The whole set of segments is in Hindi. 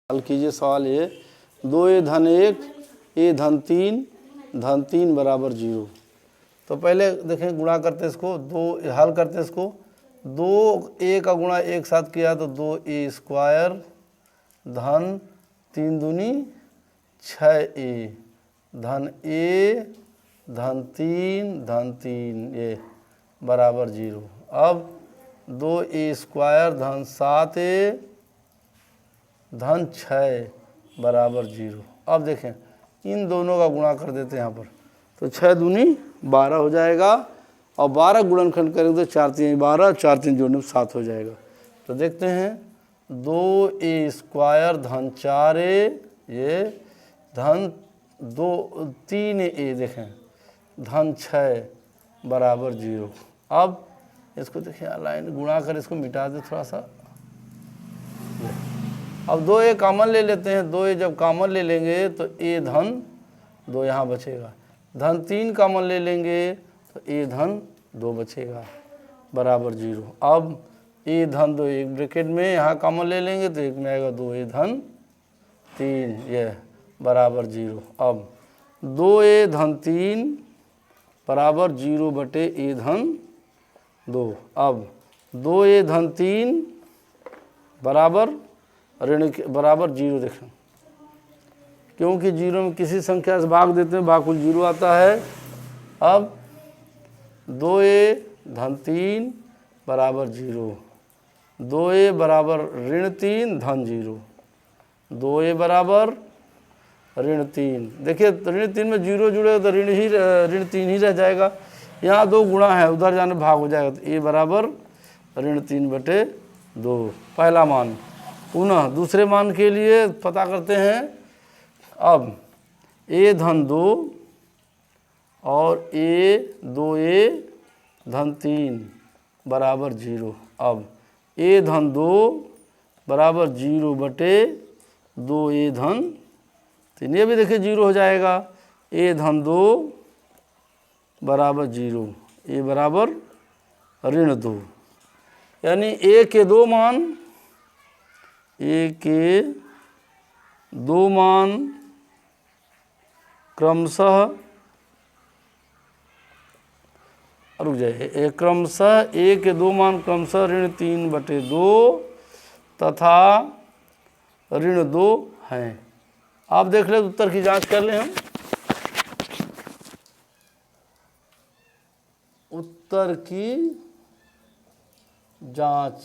हल कीजिए सवाल ये 2a धन 1 a धन 3 बराबर 0। तो पहले देखें गुणा करते इसको, दो हल करते इसको। 2a का गुणा एक साथ किया तो 2a स्क्वायर धन 3 दूनी 6a धन a धन 3 ये बराबर 0। अब 2a स्क्वायर धन 7a धन 6 बराबर 0। अब देखें इन दोनों का गुणा कर देते हैं यहाँ पर, तो 6 दूनी 12 हो जाएगा और 12 गुणनखंड करेंगे तो 4 3 12, 4 3 जोड़ने में 7 हो जाएगा। तो देखते हैं 2a स्क्वायर धन 4a ये धन 3a देखें धन 6 बराबर 0। अब इसको देखिए लाइन गुणा कर इसको मिटा दे थोड़ा सा। अब 2a कॉमन ले लेते हैं, 2a जब कॉमन ले लेंगे तो a धन 2 यहाँ बचेगा, धन 3 कॉमन ले लेंगे तो a धन 2 बचेगा बराबर 0। अब a धन 2 एक ब्रैकेट में यहाँ कॉमन ले लेंगे तो एक में आएगा 2a धन 3 ये बराबर 0। अब 2a धन 3 बराबर 0 बटे a धन 2। अब 2a धन 3 बराबर ऋण बराबर 0 देखें, क्योंकि 0 में किसी संख्या से भाग देते हैं भागफल 0 आता है। अब 2a धन 3 बराबर 0, 2a बराबर ऋण 3 धन 0, 2a बराबर ऋण 3। देखिए ऋण 3 में 0 जुड़ेगा तो ऋण 3 ही रह जाएगा। यहाँ 2 गुणा है, उधर जाने भाग हो जाएगा तो a बराबर ऋण 3 बटे 2 पहला मान। पुनः दूसरे मान के लिए पता करते हैं। अब a धन 2 और a 2a धन 3 बराबर 0। अब a धन 2 बराबर 0 बटे 2a धन 3, ये भी देखिए 0 हो जाएगा। a धन 2 बराबर 0, a बराबर ऋण 2, यानी a के 2 मान, a के 2 मान क्रमशः रुक जाइए, क्रमशः a के 2 मान क्रमशः ऋण 3 बटे 2 तथा ऋण 2 हैं। आप देख ले उत्तर की जांच कर लें हम। उत्तर की जांच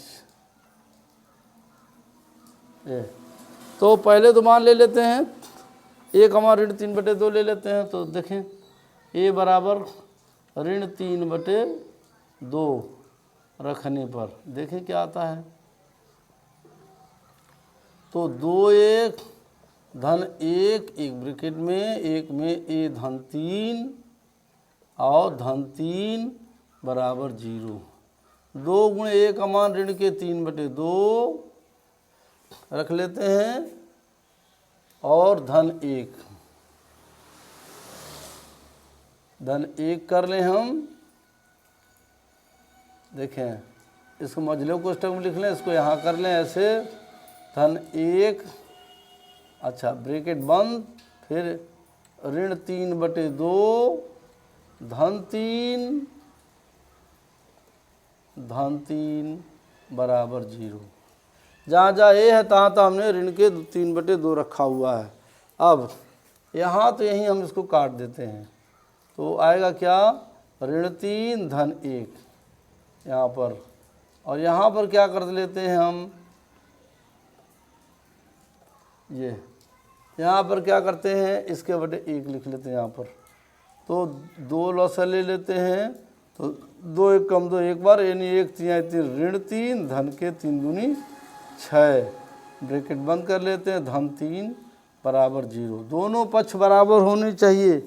तो पहले तो मान ले लेते हैं, a कमा ऋण 3 बटे 2 ले लेते हैं। तो देखें a बराबर ऋण 3 बटे 2 रखने पर देखें क्या आता है। तो 2a धन 1 एक ब्रैकेट में, एक में a धन 3 और धन 3 बराबर 0। 2 गुणे a का मान ऋण के 3 बटे 2 रख लेते हैं और धन 1 कर लें हम। देखें इसको मझले कोष्ठक में लिख लें, इसको यहाँ कर लें ऐसे धन 1, अच्छा ब्रैकेट बंद, फिर ऋण 3 बटे 2 धन 3 बराबर 0। जहाँ जहाँ a है तहाँ तहाँ हमने ऋण के 3 बटे 2 रखा हुआ है। अब यहाँ तो यहीं हम इसको काट देते हैं तो आएगा क्या, ऋण 3 धन 1 यहाँ पर, और यहाँ पर क्या कर लेते हैं हम, ये यहाँ पर क्या करते हैं इसके बटे 1 लिख लेते हैं यहाँ पर। तो 2 लौसा ले लेते हैं तो 2 1 कम 2 एक बार, यानी 1 3 ऋण 3 धन के 3 दूनी 6 ब्रैकेट बंद कर लेते हैं, धन 3 बराबर 0। दोनों पक्ष बराबर होने चाहिए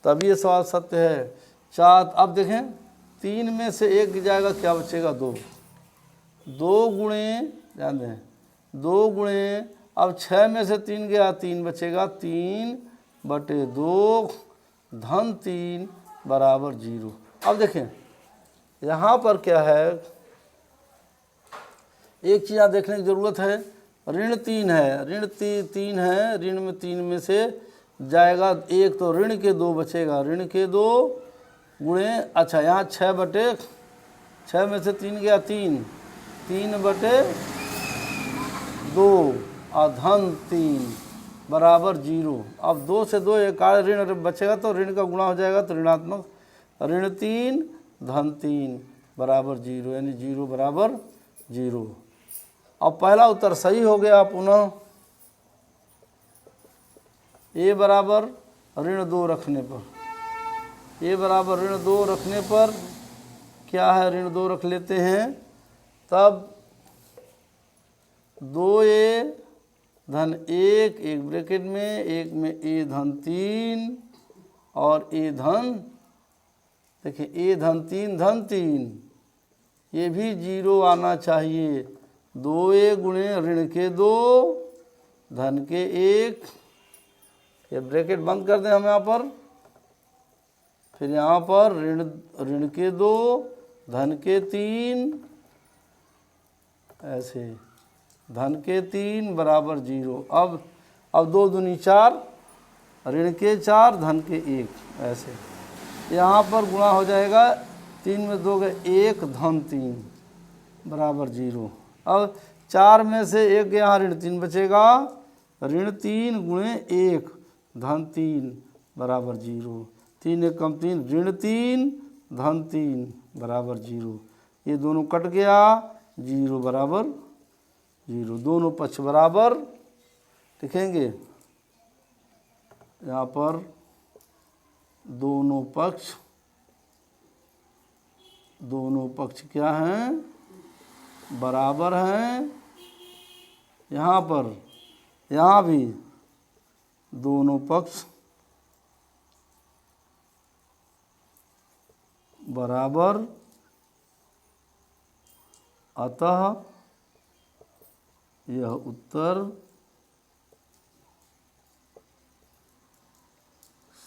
तब ये सवाल सत्य है। 4 अब देखें 3 में से 1 जाएगा, क्या बचेगा 2, 2 गुणे ध्यान दें 2 गुणे, अब 6 में से 3 गया 3 बचेगा, 3 बटे 2 धन 3 बराबर 0। अब देखें यहाँ पर क्या है, एक चीज़ यहाँ देखने की ज़रूरत है, ऋण 3 है, ऋण 3 है, ऋण में 3 में से जाएगा 1 तो ऋण के 2 बचेगा, ऋण के 2 गुणे, अच्छा यहाँ 6 में से 3 गया 3/2 और धन 3 बराबर 0। अब 2 से 2 एक ऋण बचेगा तो ऋण का गुणा हो जाएगा तो ऋणात्मक, ऋण 3 धन 3 बराबर 0, यानी 0 बराबर 0। अब पहला उत्तर सही हो गया। पुनः ए बराबर ऋण 2 रखने पर, ए बराबर ऋण 2 रखने पर क्या है, ऋण 2 रख लेते हैं, तब 2a धन 1, एक ब्रैकेट में, एक में a धन 3 और a धन, देखिए a धन 3 धन 3, ये भी 0 आना चाहिए। 2a गुणे ऋण के 2 धन के 1, ये ब्रैकेट बंद कर दें हम यहाँ पर, फिर यहाँ पर ऋण के 2 धन के 3, ऐसे धन के 3 बराबर 0। अब 2 दूनी 4, ऋण के 4 धन के 1, ऐसे यहाँ पर गुणा हो जाएगा, 3 में 2 गए 1 धन 3 बराबर 0। अब 4 में से 1 यहाँ ऋण 3 बचेगा, ऋण 3 गुणे 1 धन 3 बराबर 0, 3 1 कम 3, ऋण 3 धन 3 बराबर 0, ये दोनों कट गया, 0 बराबर 0, दोनों पक्ष बराबर लिखेंगे यहाँ पर, दोनों पक्ष क्या हैं, बराबर हैं। यहाँ पर, यहाँ भी दोनों पक्ष बराबर, अतः यह उत्तर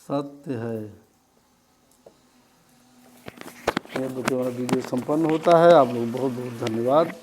सत्य है। यह वीडियो संपन्न होता है। आप लोग बहुत बहुत धन्यवाद।